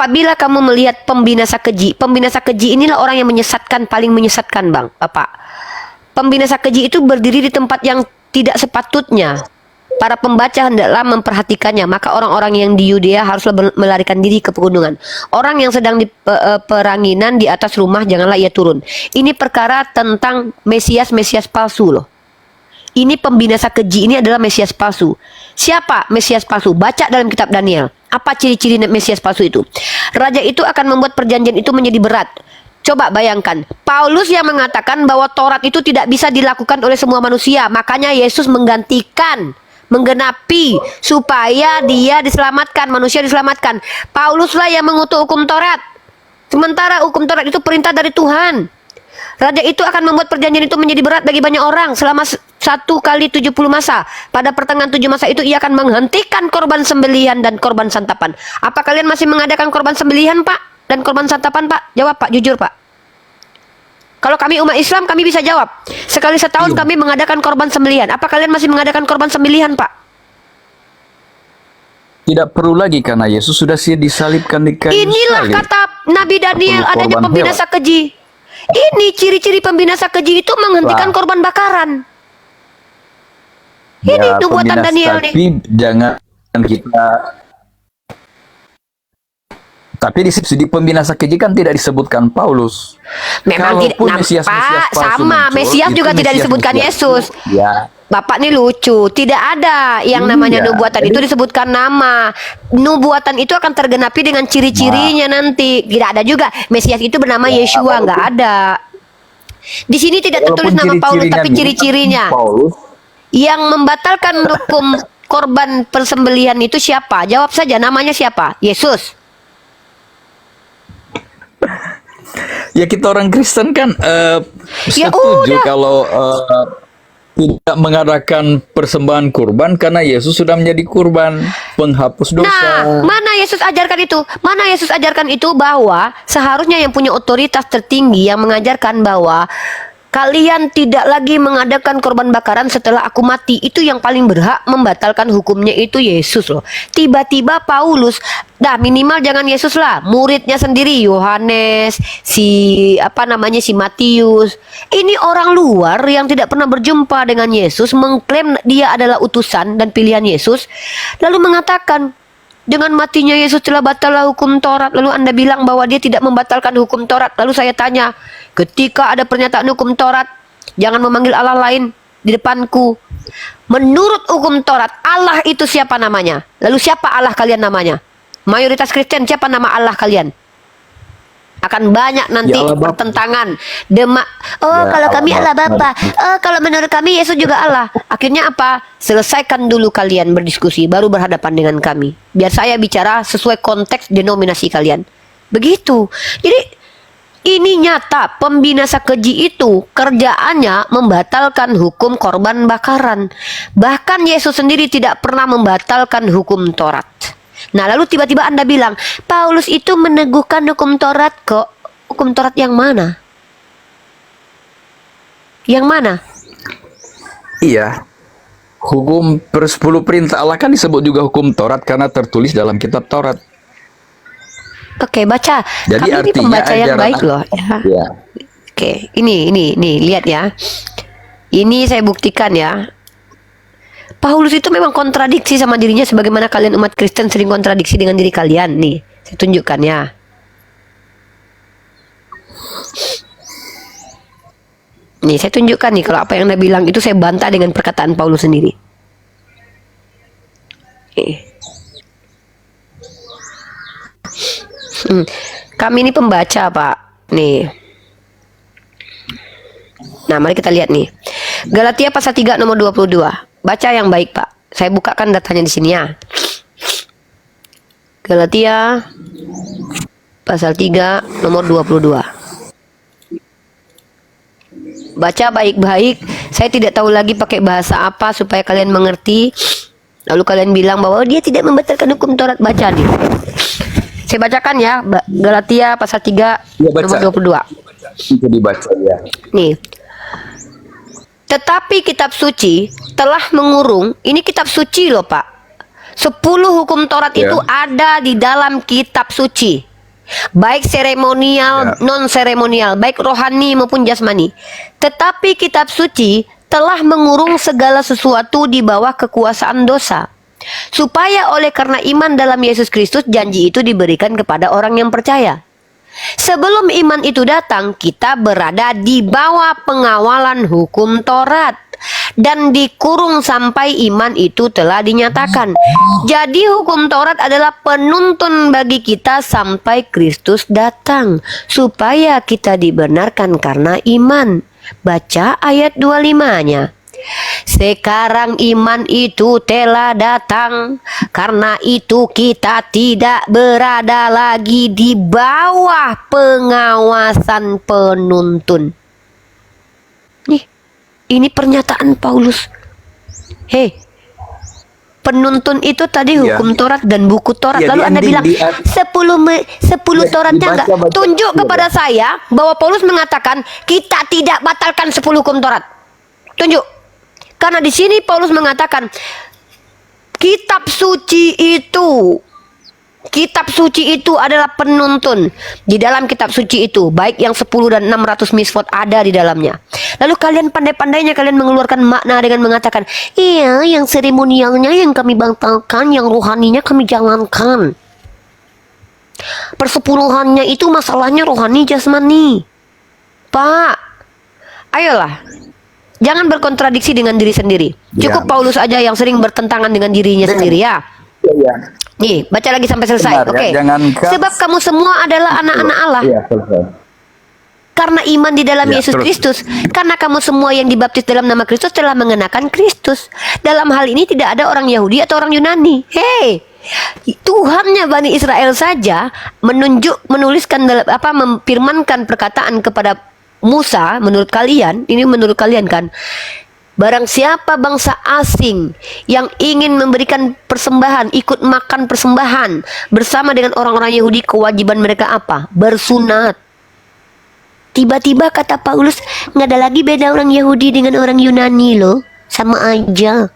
apabila kamu melihat pembinasa keji inilah orang yang menyesatkan, paling menyesatkan, Bang, Bapak. Pembinasa keji itu berdiri di tempat yang tidak sepatutnya. Para pembaca hendaklah memperhatikannya, maka orang-orang yang di Yudea haruslah melarikan diri ke pegunungan. Orang yang sedang di peranginan di atas rumah, janganlah ia turun. Ini perkara tentang Mesias palsu loh. Ini pembinasa keji ini adalah Mesias palsu. Siapa Mesias palsu? Baca dalam kitab Daniel. Apa ciri-ciri Mesias palsu itu? Raja itu akan membuat perjanjian itu menjadi berat. Coba bayangkan, Paulus yang mengatakan bahwa Taurat itu tidak bisa dilakukan oleh semua manusia. Makanya Yesus menggantikan, menggenapi supaya dia diselamatkan, manusia diselamatkan. Pauluslah yang mengutuk hukum Taurat. Sementara hukum Taurat itu perintah dari Tuhan. Raja itu akan membuat perjanjian itu menjadi berat bagi banyak orang selama 1 kali 70 masa. Pada pertengahan 7 masa itu ia akan menghentikan korban sembelihan dan korban santapan. Apa kalian masih mengadakan korban sembelihan, Pak? Dan korban santapan, Pak? Jawab, Pak, jujur, Pak. Kalau kami umat Islam, kami bisa jawab. Sekali setahun kami mengadakan korban sembelihan. Apa kalian masih mengadakan korban sembelihan, Pak? Tidak perlu lagi karena Yesus sudah disalibkan di kayu Inilah salib. kata Nabi Daniel, adanya Korban pembinasa hewan. keji. Ini ciri-ciri pembinasa keji itu menghentikan Lah. korban bakaran. Ini Ya, nubuatan pembinasa, Daniel nih. tapi jangan kita. Tapi di pembinasa keji kan tidak disebutkan Paulus. Memang tidak, Kalaupun Mesias-Mesias palsu sama. muncul, Mesias itu juga tidak Mesias-Mesias disebutkan Yesus. Ya. Bapak nih lucu, tidak ada yang namanya Iya, nubuatan jadi- itu disebutkan nama. Nubuatan itu akan tergenapi dengan ciri-cirinya nanti. Tidak ada juga Mesias itu bernama Yeshua, nggak ada. Di sini tidak tertulis nama Paulus, tapi ciri-cirinya. Paulus, Yang membatalkan hukum korban persembelihan itu siapa? Jawab saja, namanya siapa? Yesus. ya kita orang Kristen kan Ya setuju udah. kalau tidak mengadakan persembahan kurban karena Yesus sudah menjadi kurban penghapus dosa. Nah, mana Yesus ajarkan itu? Mana Yesus ajarkan itu bahwa seharusnya yang punya otoritas tertinggi yang mengajarkan bahwa kalian tidak lagi mengadakan korban bakaran setelah aku mati. Itu yang paling berhak membatalkan hukumnya itu Yesus loh. Tiba-tiba Paulus, dah minimal jangan Yesus lah, muridnya sendiri Yohanes, si Matius. Ini orang luar yang tidak pernah berjumpa dengan Yesus mengklaim dia adalah utusan dan pilihan Yesus, lalu mengatakan dengan matinya Yesus telah batallah hukum Taurat. Lalu Anda bilang bahwa dia tidak membatalkan hukum Taurat. Lalu saya tanya, ketika ada pernyataan hukum Taurat, jangan memanggil Allah lain di depanku. Menurut hukum Taurat, Allah itu siapa namanya? Lalu siapa Allah kalian namanya? Mayoritas Kristen, siapa nama Allah kalian? Akan banyak nanti Ya Allah Bapa. pertentangan. Ya, Kalau kami Allah Allah Bapa. Bapa. Kalau menurut kami Yesus juga Allah. Akhirnya apa? Selesaikan dulu kalian berdiskusi, baru berhadapan dengan kami. Biar saya bicara sesuai konteks denominasi kalian. Begitu. Jadi ini nyata, pembinasa keji itu kerjaannya membatalkan hukum korban bakaran. Bahkan Yesus sendiri tidak pernah membatalkan hukum Taurat. Nah, lalu tiba-tiba Anda bilang, Paulus itu meneguhkan hukum Taurat kok. Hukum Taurat yang mana? Yang mana? Iya. Hukum 10 perintah Allah kan disebut juga hukum Taurat karena tertulis dalam kitab Taurat. Oke, baca. Jadi Kami ini artinya pembaca yang ajaran- baik loh. Ya. Ya. Oke, ini, lihat ya. Ini saya buktikan ya. Paulus itu memang kontradiksi sama dirinya sebagaimana kalian umat Kristen sering kontradiksi dengan diri kalian. Nih, saya tunjukkan ya. Nih, saya tunjukkan nih kalau apa yang Anda bilang itu saya bantah dengan perkataan Paulus sendiri. Kami ini pembaca, Pak. Nih. Nah, mari kita lihat nih. Galatia pasal 3 nomor 22. Baca yang baik, Pak. Saya bukakan datanya di sini ya. Galatia pasal 3 nomor 22. Baca baik-baik. Saya tidak tahu lagi pakai bahasa apa supaya kalian mengerti. Lalu kalian bilang bahwa dia tidak membatalkan hukum Taurat. Baca nih. Saya bacakan ya. Galatia pasal 3 Ya, baca. nomor 22. Itu dibaca ya. Nih. Tetapi kitab suci telah mengurung, ini kitab suci loh Pak. 10 hukum Taurat Ya. itu ada di dalam kitab suci. baik seremonial, non seremonial, baik rohani maupun jasmani. Tetapi kitab suci telah mengurung segala sesuatu di bawah kekuasaan dosa, supaya oleh karena iman dalam Yesus Kristus janji itu diberikan kepada orang yang percaya. Sebelum iman itu datang, kita berada di bawah pengawalan hukum Taurat dan dikurung sampai iman itu telah dinyatakan. Jadi hukum Taurat adalah penuntun bagi kita sampai Kristus datang, supaya kita dibenarkan karena iman. Baca ayat 25-nya. Sekarang iman itu telah datang, karena itu kita tidak berada lagi di bawah pengawasan penuntun. Nih, ini pernyataan Paulus. Hei, penuntun itu tadi hukum Taurat dan buku Taurat. Ya, Lalu di Anda ending, bilang 10 Tauratnya enggak. Tunjuk kepada saya bahwa Paulus mengatakan kita tidak batalkan 10 hukum Taurat. Tunjuk. Karena di sini Paulus mengatakan kitab suci itu adalah penuntun. Di dalam kitab suci itu, baik yang 10 dan 600 misfot ada di dalamnya. Lalu kalian pandai-pandainya kalian mengeluarkan makna dengan mengatakan, iya, yang seremonialnya yang kami batalkan, yang rohaninya kami jalankan. Persepuluhannya itu masalahnya rohani jasmani. Pak, ayolah. Jangan berkontradiksi dengan diri sendiri. Cukup Paulus aja yang sering bertentangan dengan dirinya sendiri ya. Nih, baca lagi sampai selesai. Oke. Sebab kamu semua adalah anak-anak Allah. Karena iman di dalam Yesus Kristus. Karena kamu semua yang dibaptis dalam nama Kristus telah mengenakan Kristus. Dalam hal ini tidak ada orang Yahudi atau orang Yunani. Hei, Tuhannya Bani Israel saja menuliskan memfirmankan perkataan kepada Musa, menurut kalian, ini menurut kalian kan, barang siapa bangsa asing yang ingin memberikan persembahan, ikut makan persembahan bersama dengan orang-orang Yahudi, kewajiban mereka apa? Bersunat. Tiba-tiba kata Paulus, nggak ada lagi beda orang Yahudi dengan orang Yunani loh, sama aja.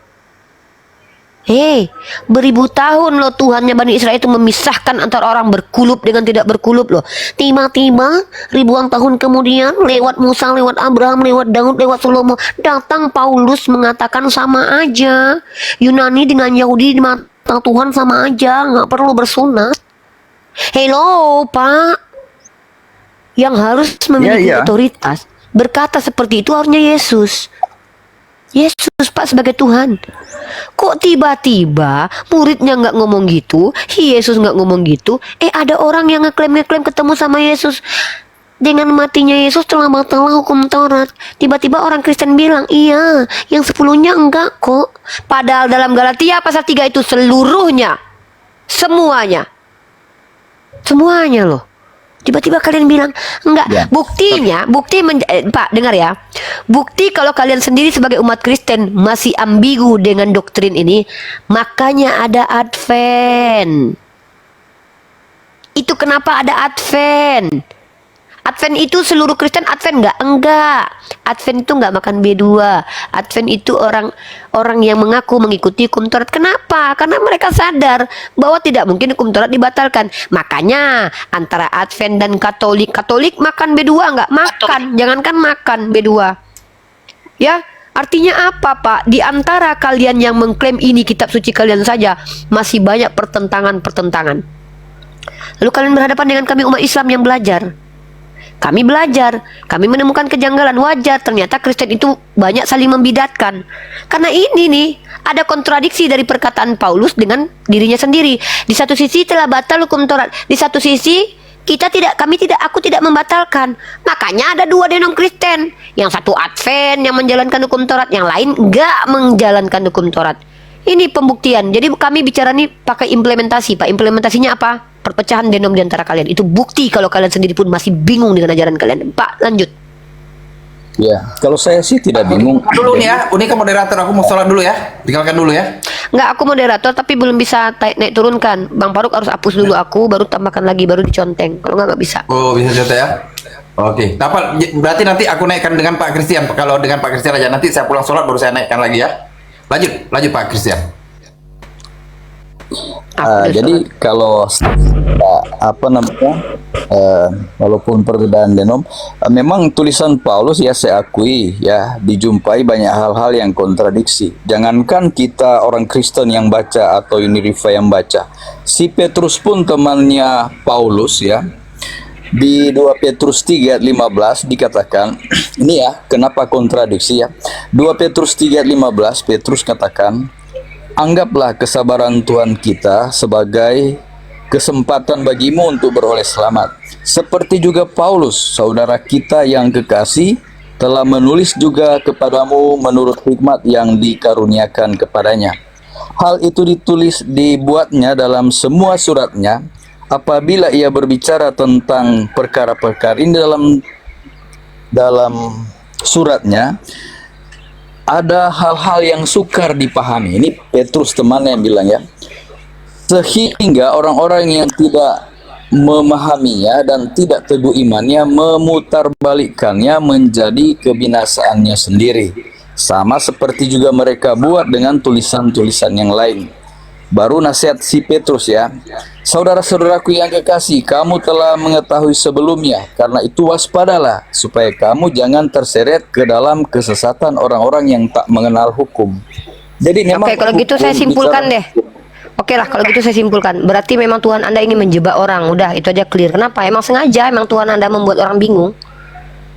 Hei, beribu tahun loh Tuhannya Bani Israel itu memisahkan antara orang berkulub dengan tidak berkulub loh. Tiba-tiba ribuan tahun kemudian lewat Musa, lewat Abraham, lewat Daud, lewat Salomo, datang Paulus mengatakan sama aja. Yunani dengan Yahudi di mata Tuhan sama aja, nggak perlu bersunat. Hello Pak, yang harus memiliki otoritas berkata seperti itu harusnya Yesus. Yesus Pak sebagai Tuhan. Kok tiba-tiba muridnya nggak ngomong gitu, Yesus nggak ngomong gitu, ada orang yang ngeklaim ketemu sama Yesus. Dengan matinya Yesus telah batal hukum Taurat. Tiba-tiba orang Kristen bilang, iya, yang 10-nya enggak kok. Padahal dalam Galatia pasal 3 itu seluruhnya, semuanya loh. Tiba-tiba kalian bilang enggak. Buktinya, Pak dengar ya. Bukti kalau kalian sendiri sebagai umat Kristen masih ambigu dengan doktrin ini, makanya ada Advent. Itu kenapa ada Advent. Advent itu seluruh Kristen Advent enggak. Advent itu enggak makan B2. Advent itu orang yang mengaku mengikuti hukum Taurat. Kenapa? Karena mereka sadar bahwa tidak mungkin hukum Taurat dibatalkan. Makanya antara Advent dan Katolik makan B2 enggak? Makan, jangankan makan B2. Ya, artinya apa Pak? Di antara kalian yang mengklaim ini kitab suci kalian saja masih banyak pertentangan. Lalu kalian berhadapan dengan kami umat Islam yang belajar. Kami belajar, kami menemukan kejanggalan. Wajar, ternyata Kristen itu banyak saling membidatkan. Karena ini nih, ada kontradiksi dari perkataan Paulus dengan dirinya sendiri. Di satu sisi telah batal hukum Taurat, di satu sisi aku tidak membatalkan. Makanya ada dua denom Kristen. Yang satu Advent yang menjalankan hukum Taurat, yang lain enggak menjalankan hukum Taurat. Ini pembuktian. Jadi kami bicara nih pakai implementasi. Pak, implementasinya apa? Perpecahan denom di antara kalian. Itu bukti kalau kalian sendiri pun masih bingung dengan ajaran kalian. Pak, lanjut. Ya, kalau saya sih tidak bingung. Dulu nih ya, Uni kan moderator, aku mau sholat dulu ya. Tinggalkan dulu ya. Enggak, aku moderator tapi belum bisa naik turunkan. Bang Faruk harus hapus dulu aku, baru tambahkan lagi, baru diconteng. Kalau enggak bisa. Oh, bisa cerita ya. Oke, berarti nanti aku naikkan dengan Pak Christian. Kalau dengan Pak Christian aja, nanti saya pulang sholat baru saya naikkan lagi ya. Lanjut Pak Christian. Jadi kalau apa namanya, walaupun perbedaan denom, memang tulisan Paulus ya saya akui ya dijumpai banyak hal-hal yang kontradiksi. Jangankan kita orang Kristen yang baca atau Unirifa yang baca, si Petrus pun temannya Paulus ya. Di 2 Petrus 3 ayat 15 dikatakan, ini ya kenapa kontradiksi ya. 2 Petrus 3 ayat 15 Petrus katakan, anggaplah kesabaran Tuhan kita sebagai kesempatan bagimu untuk beroleh selamat. Seperti juga Paulus, saudara kita yang kekasih, telah menulis juga kepadamu menurut hikmat yang dikaruniakan kepadanya. Hal itu dibuatnya dalam semua suratnya, apabila ia berbicara tentang perkara-perkara ini dalam suratnya, ada hal-hal yang sukar dipahami. Ini Petrus temannya yang bilang ya. Sehingga orang-orang yang tidak memahaminya dan tidak teguh imannya memutarbalikkannya menjadi kebinasaannya sendiri. Sama seperti juga mereka buat dengan tulisan-tulisan yang lain. Baru nasihat si Petrus ya. Saudara-saudaraku yang kekasih, kamu telah mengetahui sebelumnya, karena itu waspadalah, supaya kamu jangan terseret ke dalam kesesatan orang-orang yang tak mengenal hukum. Jadi memang Oke, kalau gitu saya simpulkan deh. Oke lah, kalau gitu saya simpulkan. Berarti memang Tuhan Anda ingin menjebak orang. Udah, itu aja clear. Kenapa? Emang sengaja, emang Tuhan Anda membuat orang bingung.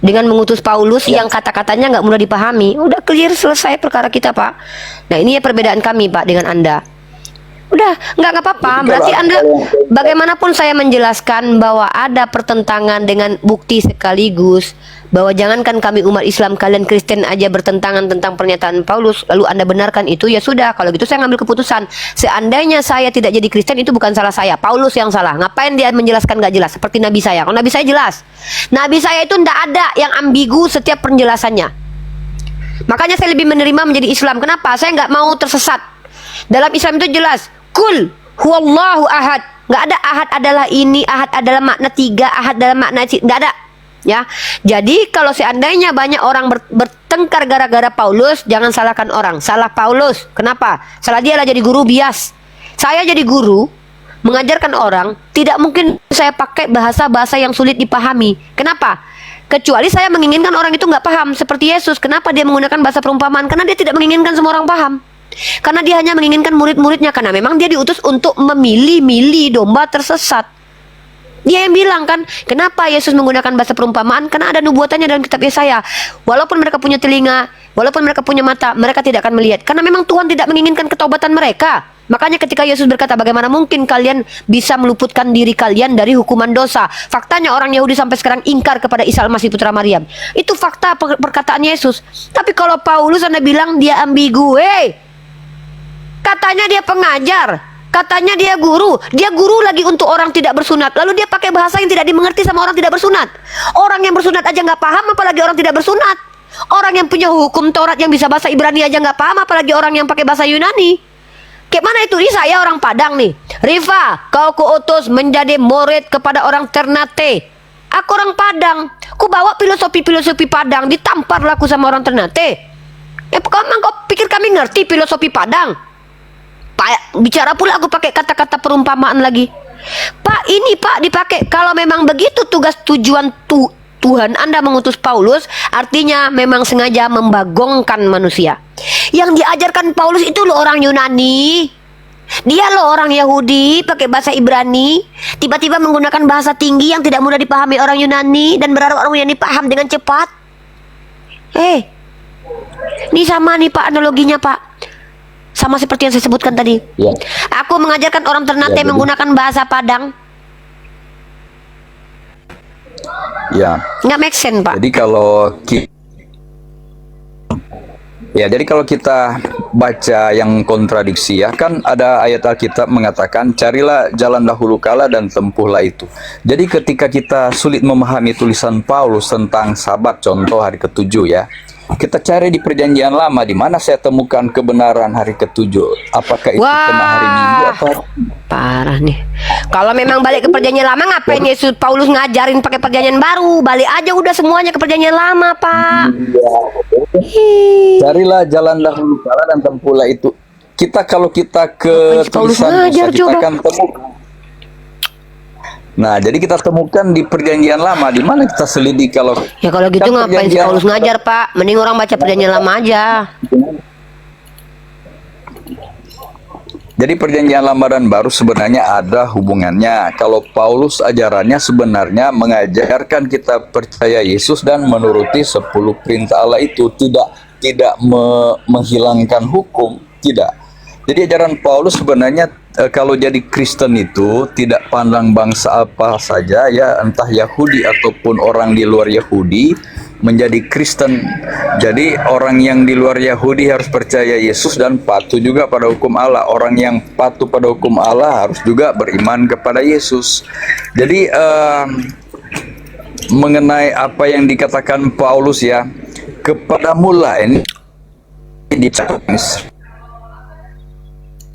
Dengan mengutus Paulus yang kata-katanya nggak mudah dipahami. Udah clear, selesai perkara kita, Pak. Nah, ini ya perbedaan kami, Pak, dengan Anda. Udah, nggak apa-apa. Berarti Anda, bagaimanapun saya menjelaskan bahwa ada pertentangan dengan bukti sekaligus, bahwa jangankan kami umat Islam, kalian Kristen aja bertentangan tentang pernyataan Paulus, lalu Anda benarkan itu, ya sudah. Kalau gitu saya ngambil keputusan. Seandainya saya tidak jadi Kristen, itu bukan salah saya, Paulus yang salah. Ngapain dia menjelaskan nggak jelas? Seperti Nabi saya. Kalau Nabi saya jelas. Nabi saya itu ndak ada yang ambigu setiap penjelasannya. Makanya saya lebih menerima menjadi Islam. Kenapa? Saya nggak mau tersesat. Dalam Islam itu jelas. Kul huwallahu ahad. Nggak ada ahad adalah ini, ahad adalah makna 3, ahad adalah makna nggak ada. Ya, jadi kalau seandainya banyak orang bertengkar gara-gara Paulus, jangan salahkan orang. Salah Paulus. Kenapa? Salah dia lah jadi guru bias. Saya jadi guru mengajarkan orang, tidak mungkin saya pakai bahasa-bahasa yang sulit dipahami. Kenapa? Kecuali saya menginginkan orang itu nggak paham. Seperti Yesus, kenapa dia menggunakan bahasa perumpamaan? Karena dia tidak menginginkan semua orang paham. Karena dia hanya menginginkan murid-muridnya, karena memang dia diutus untuk memilih-milih domba tersesat. Dia yang bilang kan, kenapa Yesus menggunakan bahasa perumpamaan? Karena ada nubuatannya dalam kitab Yesaya. Walaupun mereka punya telinga, walaupun mereka punya mata, mereka tidak akan melihat. Karena memang Tuhan tidak menginginkan ketaubatan mereka. Makanya ketika Yesus berkata, bagaimana mungkin kalian bisa meluputkan diri kalian dari hukuman dosa? Faktanya orang Yahudi sampai sekarang ingkar kepada Isa Al-Masih putra Maryam. Itu fakta perkataan Yesus. Tapi kalau Paulus Anda bilang dia ambigu, katanya dia pengajar, katanya dia guru lagi untuk orang tidak bersunat, lalu dia pakai bahasa yang tidak dimengerti sama orang tidak bersunat. Orang yang bersunat aja nggak paham, apalagi orang tidak bersunat. Orang yang punya hukum Taurat yang bisa bahasa Ibrani aja nggak paham, apalagi orang yang pakai bahasa Yunani. Kayak mana itu? Ini saya orang Padang nih. Rifa, kau kuutus menjadi murid kepada orang Ternate. Aku orang Padang, ku bawa filosofi Padang, ditamparlah aku sama orang Ternate. Kau pikir kami ngerti filosofi Padang? Bicara pula aku pakai kata-kata perumpamaan lagi. Pak, ini Pak dipakai. Kalau memang begitu tujuan Tuhan Anda mengutus Paulus, artinya memang sengaja membagongkan manusia. Yang diajarkan Paulus itu loh orang Yunani. Dia loh orang Yahudi pakai bahasa Ibrani, tiba-tiba menggunakan bahasa tinggi yang tidak mudah dipahami orang Yunani dan berharap orang Yunani paham dengan cepat. Ini sama nih Pak analoginya Pak. Sama seperti yang saya sebutkan tadi. Ya. Aku mengajarkan orang Ternate menggunakan bahasa Padang. Ya. Nggak make sense, Pak. Jadi kalau kita baca yang kontradiksi ya, kan ada ayat Alkitab mengatakan carilah jalan dahulu kala dan tempuhlah itu. Jadi ketika kita sulit memahami tulisan Paulus tentang Sabat, contoh hari ketujuh ya, kita cari di perjanjian lama, di mana saya temukan kebenaran hari ketujuh. Apakah itu kena hari Minggu atau parah nih. Kalau memang balik ke perjanjian lama, ngapain Yesus Paulus ngajarin pakai perjanjian baru? Balik aja udah semuanya ke perjanjian lama, Pak. Carilah jalan dahulu kala dan tempuhlah itu. kalau kita ke Paulus tulisan ngajar Musa, kita coba. akan temukan. Nah, jadi kita temukan di Perjanjian Lama. Di mana kita selidiki kalau Ya kalau gitu kan ngapain si perjanjian- Paulus ngajar, Pak? Mending orang baca perjanjian lama aja. Jadi Perjanjian Lama dan Baru sebenarnya ada hubungannya. Kalau Paulus ajarannya sebenarnya mengajarkan kita percaya Yesus dan menuruti 10 perintah Allah itu, tidak menghilangkan hukum, tidak. Jadi ajaran Paulus sebenarnya kalau jadi Kristen itu tidak pandang bangsa apa saja ya, entah Yahudi ataupun orang di luar Yahudi menjadi Kristen. Jadi orang yang di luar Yahudi harus percaya Yesus dan patuh juga pada hukum Allah. Orang yang patuh pada hukum Allah harus juga beriman kepada Yesus. Jadi mengenai apa yang dikatakan Paulus ya, kepadamulah ini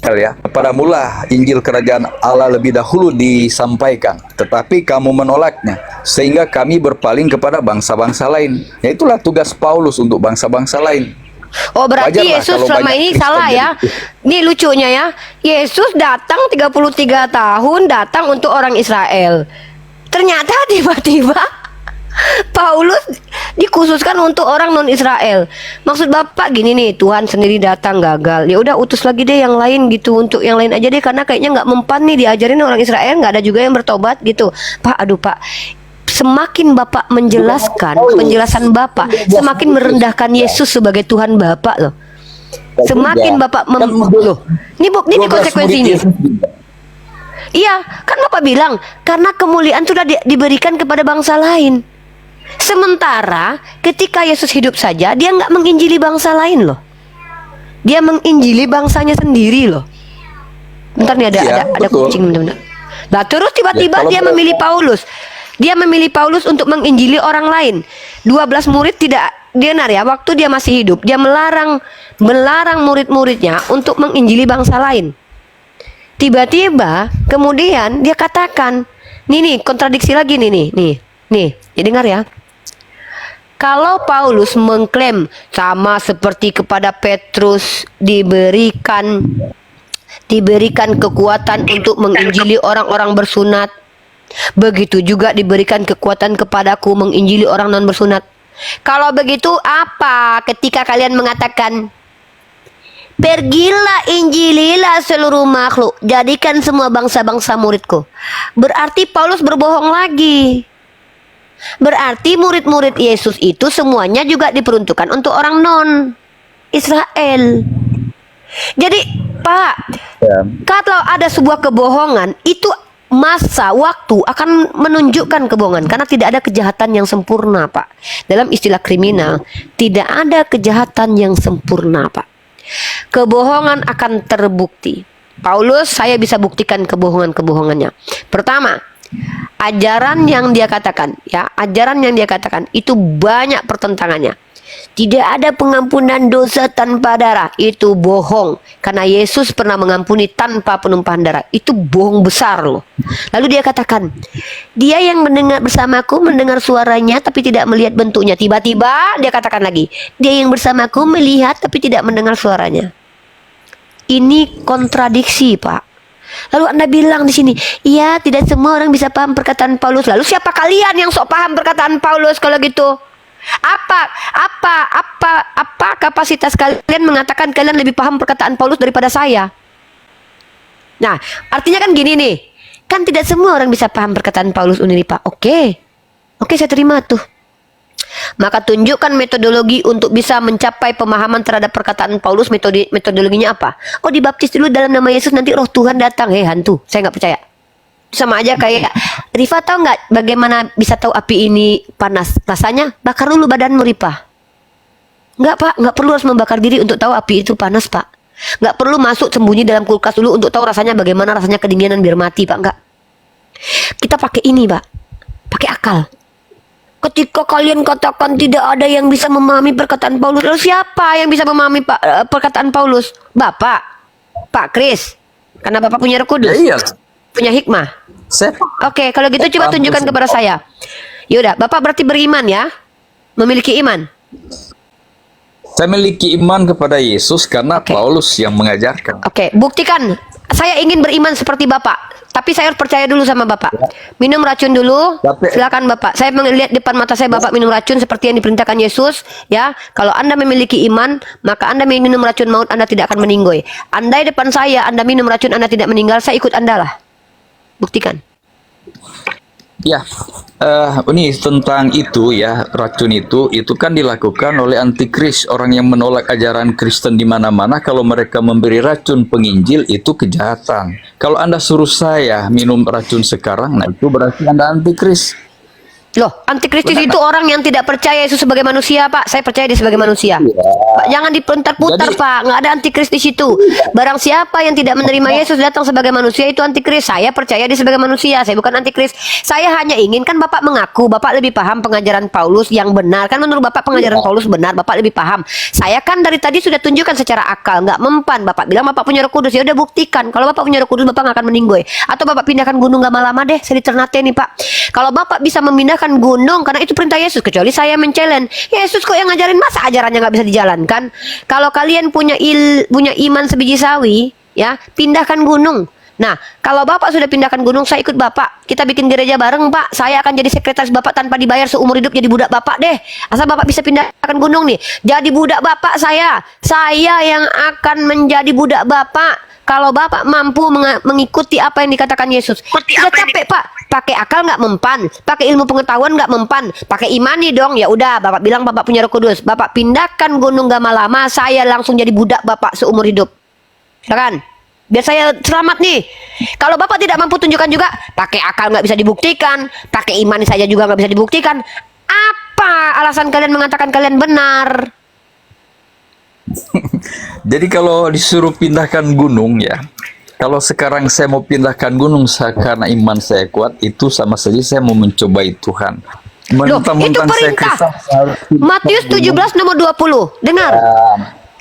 ya, kepadamulah Injil Kerajaan Allah lebih dahulu disampaikan, tetapi kamu menolaknya, sehingga kami berpaling kepada bangsa-bangsa lain. Ya itulah tugas Paulus untuk bangsa-bangsa lain. Oh berarti Wajarlah Yesus kalau selama banyak ini Kristen salah jadi ya. Nih lucunya ya. Yesus datang 33 tahun datang untuk orang Israel. Ternyata tiba-tiba Paulus dikhususkan untuk orang non Israel. Maksud Bapak gini nih, Tuhan sendiri datang gagal. Ya udah utus lagi deh yang lain gitu, untuk yang lain aja deh karena kayaknya nggak mempan nih diajarin orang Israel, nggak ada juga yang bertobat gitu. Pak, aduh Pak. Semakin Bapak menjelaskan penjelasan Bapak, semakin merendahkan Yesus sebagai Tuhan Bapak loh. Semakin Bapak loh. Ini 12 konsekuensinya. murid Yesus juga. Iya, kan Bapak bilang karena kemuliaan sudah diberikan kepada bangsa lain. Sementara ketika Yesus hidup saja, dia nggak menginjili bangsa lain loh. Dia menginjili bangsanya sendiri loh. Bentar nih ada Iya, ada betul. kucing benar-benar. Nah terus tiba-tiba Ya, kalau dia boleh. memilih Paulus. Dia memilih Paulus untuk menginjili orang lain. 12 murid tidak benar ya, waktu dia masih hidup, dia melarang murid-muridnya untuk menginjili bangsa lain. Tiba-tiba kemudian dia katakan, nih kontradiksi lagi nih. Ya dengar ya. Kalau Paulus mengklaim sama seperti kepada Petrus diberikan kekuatan untuk menginjili orang-orang bersunat, begitu juga diberikan kekuatan kepadaku menginjili orang non bersunat. Kalau begitu apa ketika kalian mengatakan pergilah injililah seluruh makhluk, jadikan semua bangsa-bangsa muridku? Berarti Paulus berbohong lagi. Berarti murid-murid Yesus itu semuanya juga diperuntukkan untuk orang non Israel. Jadi Pak, Ya. kalau ada sebuah kebohongan, itu masa waktu akan menunjukkan kebohongan karena tidak ada kejahatan yang sempurna, Pak. Dalam istilah kriminal, tidak ada kejahatan yang sempurna, Pak. Kebohongan akan terbukti. Paulus, saya bisa buktikan kebohongan-kebohongannya. Pertama, ajaran yang dia katakan itu banyak pertentangannya. Tidak ada pengampunan dosa tanpa darah, itu bohong. Karena Yesus pernah mengampuni tanpa penumpahan darah, itu bohong besar loh. Lalu dia katakan, dia yang mendengar bersamaku mendengar suaranya tapi tidak melihat bentuknya. Tiba-tiba dia katakan lagi, dia yang bersamaku melihat tapi tidak mendengar suaranya. Ini kontradiksi, Pak. Lalu Anda bilang di sini, iya tidak semua orang bisa paham perkataan Paulus. Lalu siapa kalian yang sok paham perkataan Paulus kalau gitu? Apa kapasitas kalian mengatakan kalian lebih paham perkataan Paulus daripada saya? Nah, artinya kan gini nih. Kan tidak semua orang bisa paham perkataan Paulus ini, Pak. Oke, saya terima tuh. Maka tunjukkan metodologi untuk bisa mencapai pemahaman terhadap perkataan Paulus. Metodologinya apa? Oh, dibaptis dulu dalam nama Yesus, nanti roh Tuhan datang. Hantu, saya nggak percaya. Sama aja kayak Rifa, tahu nggak bagaimana bisa tahu api ini panas? Rasanya bakar dulu badanmu, Rifa. Nggak, Pak, nggak perlu harus membakar diri untuk tahu api itu panas, Pak. Nggak perlu masuk sembunyi dalam kulkas dulu untuk tahu rasanya bagaimana rasanya kedinginan biar mati, Pak. Nggak. Kita pakai ini, Pak. Pakai akal. Ketika kalian katakan tidak ada yang bisa memahami perkataan Paulus, lalu siapa yang bisa memahami perkataan Paulus? Bapak, Pak Kris, karena Bapak punya Roh Kudus, Iya. punya hikmah. Saya Oke, kalau gitu coba tunjukkan kepada saya. Yaudah, Bapak berarti beriman ya, memiliki iman. Saya memiliki iman kepada Yesus karena Oke. Paulus yang mengajarkan. Oke, buktikan. Saya ingin beriman seperti Bapak. Tapi saya harus percaya dulu sama Bapak. Minum racun dulu. Tapi- Silakan Bapak. Saya melihat depan mata saya Bapak minum racun seperti yang diperintahkan Yesus. Ya, kalau Anda memiliki iman, maka Anda minum racun maut, Anda tidak akan meninggoy. Andai depan saya Anda minum racun, Anda tidak meninggal, saya ikut Anda lah. Buktikan. Ya, ini tentang itu ya, racun itu kan dilakukan oleh antikris, orang yang menolak ajaran Kristen di mana-mana. Kalau mereka memberi racun penginjil itu kejahatan. Kalau Anda suruh saya minum racun sekarang, nah itu berarti Anda antikris. Loh, antikristus itu orang yang tidak percaya Yesus sebagai manusia, Pak. Saya percaya dia sebagai manusia. Pak, jangan diputar-putar, Jadi- Pak. Nggak ada antikris di situ. Barang siapa yang tidak menerima Yesus datang sebagai manusia itu antikris. Saya percaya dia sebagai manusia. Saya bukan antikris. Saya hanya ingin, kan Bapak mengaku Bapak lebih paham pengajaran Paulus yang benar. Kan menurut Bapak pengajaran Paulus benar, Bapak lebih paham. Saya kan dari tadi sudah tunjukkan secara akal, nggak mempan. Bapak bilang Bapak punya Roh Kudus, ya udah buktikan. Kalau Bapak punya Roh Kudus, Bapak nggak akan meninggoy. Atau Bapak pindahkan gunung lama-lama deh, saya di Ternate nih, Pak. Kalau Bapak bisa memindahkan gunung, karena itu perintah Yesus, kecuali saya men-challenge. Yesus kok yang ngajarin, masa ajarannya nggak bisa dijalankan? Kalau kalian punya iman sebiji sawi, ya pindahkan gunung. Nah, kalau Bapak sudah pindahkan gunung, saya ikut Bapak. Kita bikin gereja bareng, Pak. Saya akan jadi sekretaris Bapak tanpa dibayar seumur hidup, jadi budak Bapak deh. Asal Bapak bisa pindahkan gunung nih. Jadi budak Bapak saya. Saya yang akan menjadi budak Bapak. Kalau Bapak mampu mengikuti apa yang dikatakan Yesus. Sudah capek, Pak. Pakai akal nggak mempan. Pakai ilmu pengetahuan nggak mempan. Pakai imani dong. Ya udah, Bapak bilang Bapak punya Roh Kudus. Bapak pindahkan gunung Gamalama, saya langsung jadi budak Bapak seumur hidup. Silakan. Biar saya selamat nih. Kalau Bapak tidak mampu tunjukkan juga, pakai akal nggak bisa dibuktikan, pakai iman saja juga nggak bisa dibuktikan. Apa alasan kalian mengatakan kalian benar? Jadi kalau disuruh pindahkan gunung ya, kalau sekarang saya mau pindahkan gunung karena iman saya kuat, itu sama saja saya mau mencobai Tuhan. Loh, itu perintah. Matius 17 nomor 20. Dengar.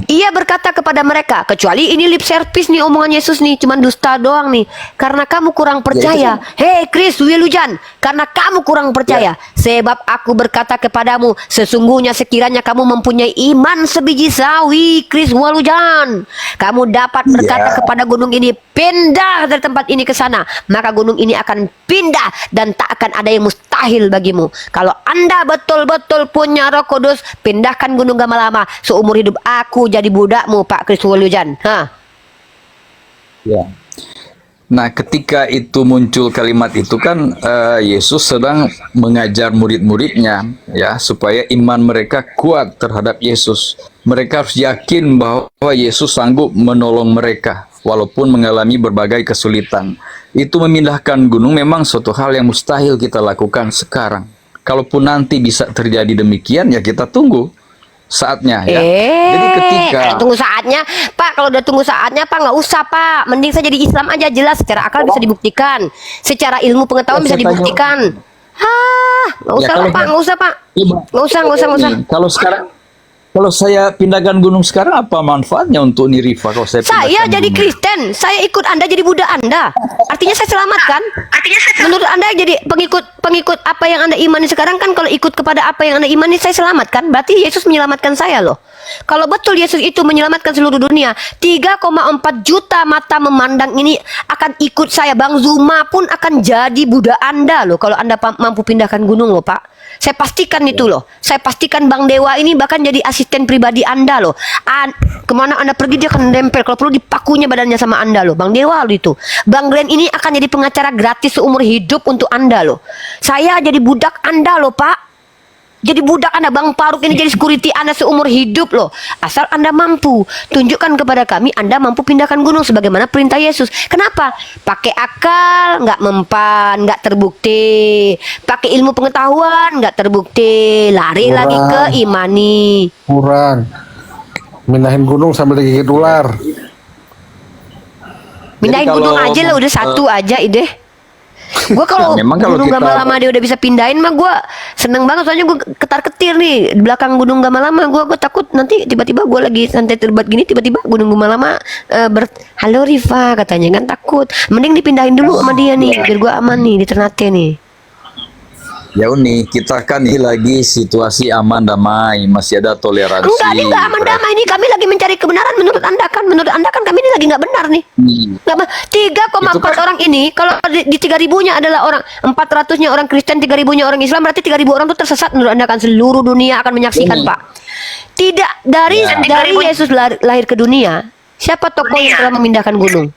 Ia berkata kepada mereka, kecuali ini lip service nih omongan Yesus nih, cuman dusta doang nih. Karena kamu kurang percaya. Hei Chris Wilujan, karena kamu kurang percaya. Sebab aku berkata kepadamu, sesungguhnya sekiranya kamu mempunyai iman sebiji sawi, Chris Wilujan, kamu dapat berkata kepada gunung ini, pindah dari tempat ini ke sana. Maka gunung ini akan pindah dan tak akan ada yang mustahil bagimu. Kalau Anda betul-betul punya Roh Kudus, pindahkan gunung Gamalama. Seumur hidup aku jadi budakmu, Pak Chris Wilujan. Ya. Nah, ketika itu muncul kalimat itu kan Yesus sedang mengajar murid-muridnya ya supaya iman mereka kuat terhadap Yesus. Mereka harus yakin bahwa Yesus sanggup menolong mereka walaupun mengalami berbagai kesulitan. Itu memindahkan gunung memang suatu hal yang mustahil kita lakukan sekarang. Kalaupun nanti bisa terjadi demikian, ya kita tunggu saatnya ya. Jadi ketika tunggu saatnya, Pak, kalau udah tunggu saatnya, Pak, nggak usah, Pak. Mending saya jadi Islam aja, jelas secara akal bisa dibuktikan, secara ilmu pengetahuan bisa dibuktikan. Nggak usah lah, Pak, nggak usah, Pak. Nggak usah, nggak usah. Kalau saya pindahkan gunung sekarang, apa manfaatnya untuk Nirifa kalau saya Saya pindahkan jadi gunung? Kristen, saya ikut Anda jadi budak Anda. Artinya saya selamat kan? Menurut Anda jadi pengikut apa yang Anda imani sekarang kan, kalau ikut kepada apa yang Anda imani saya selamat kan? Berarti Yesus menyelamatkan saya loh. Kalau betul Yesus itu menyelamatkan seluruh dunia, 3,4 juta mata memandang ini akan ikut saya. Bang Zuma pun akan jadi budak Anda loh kalau Anda mampu pindahkan gunung loh, Pak. Saya pastikan itu loh. Saya pastikan Bang Dewa ini bahkan jadi asisten pribadi Anda loh. Kemana Anda pergi dia akan nempel. Kalau perlu dipakunya badannya sama Anda loh. Bang Dewa loh itu. Bang Glenn ini akan jadi pengacara gratis seumur hidup untuk Anda loh. Saya jadi budak Anda loh, Pak. Jadi budak Anda. Bang Faruk ini jadi security Anda seumur hidup loh. Asal Anda mampu. Tunjukkan kepada kami Anda mampu pindahkan gunung sebagaimana perintah Yesus. Kenapa? Pakai akal nggak mempan, nggak terbukti. Pakai ilmu pengetahuan nggak terbukti. Lari lagi ke imani. Kurang. Mindahin gunung sambil digigit ular. Pindahin Jadi gunung kalau aja lah, udah satu aja ide. Gue kalau Nah, memang kalau gunung kita- Gamalama dia udah bisa pindahin mah gue seneng banget, soalnya gue ketar-ketir nih di belakang gunung Gamalama. Gue takut nanti tiba-tiba gue lagi santai terbat gini, tiba-tiba gunung Gamalama halo Rifa katanya kan, takut. Mending dipindahin dulu sama dia nih biar gue aman nih di Ternate nih. Ya Uni, kita kan ini lagi situasi aman damai, masih ada toleransi. Enggak, ini enggak aman damai nih. Kami lagi mencari kebenaran menurut Anda kan. Menurut Anda kan kami ini lagi nggak benar nih. Nggak, 3,4 orang ini, kalau di 3.000-nya adalah orang, 400-nya orang Kristen, 3.000-nya orang Islam, berarti 3.000 orang itu tersesat menurut Anda kan. Seluruh dunia akan menyaksikan, Pak. Tidak, dari Yesus lahir ke dunia, siapa tokoh yang telah memindahkan gunung?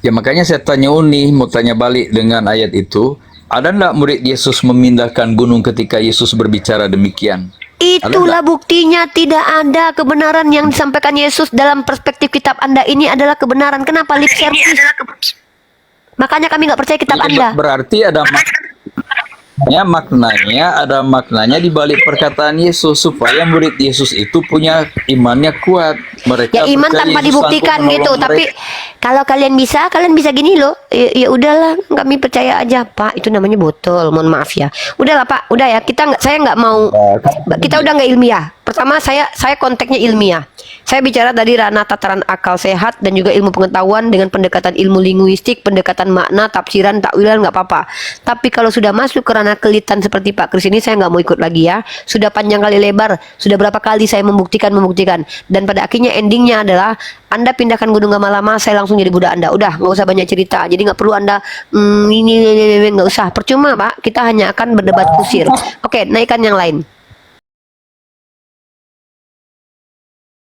Ya makanya saya tanya Uni, mau tanya balik dengan ayat itu, ada enggak murid Yesus memindahkan gunung ketika Yesus berbicara demikian? Itulah buktinya, tidak ada kebenaran yang disampaikan Yesus dalam perspektif kitab Anda ini adalah kebenaran. Kenapa lip service? Makanya kami nggak percaya kitab Anda. Berarti ada maknanya di balik perkataan Yesus supaya murid Yesus itu punya imannya kuat. Mereka Ya iman percaya tanpa Yesus dibuktikan sanggup gitu. menolong Tapi mereka. kalau kalian bisa gini loh. Ya udahlah, kami percaya aja, Pak. Itu namanya botol. Mohon maaf ya. Udahlah, Pak. Udah ya. Saya nggak mau. Kita udah nggak ilmiah. Pertama saya konteksnya ilmiah. Saya bicara dari ranah tataran akal sehat dan juga ilmu pengetahuan dengan pendekatan ilmu linguistik, pendekatan makna, tafsiran, takwilan nggak apa-apa. Tapi kalau sudah masuk ke ranah kelitan seperti Pak Kris ini, saya nggak mau ikut lagi ya. Sudah panjang kali lebar, sudah berapa kali saya membuktikan, dan pada akhirnya endingnya adalah Anda pindahkan gunung Gamalama, saya langsung jadi budak Anda. Udah, nggak usah banyak cerita. Jadi nggak perlu Anda ini nggak usah. Percuma Pak, kita hanya akan berdebat kusir. Oke, naikkan yang lain.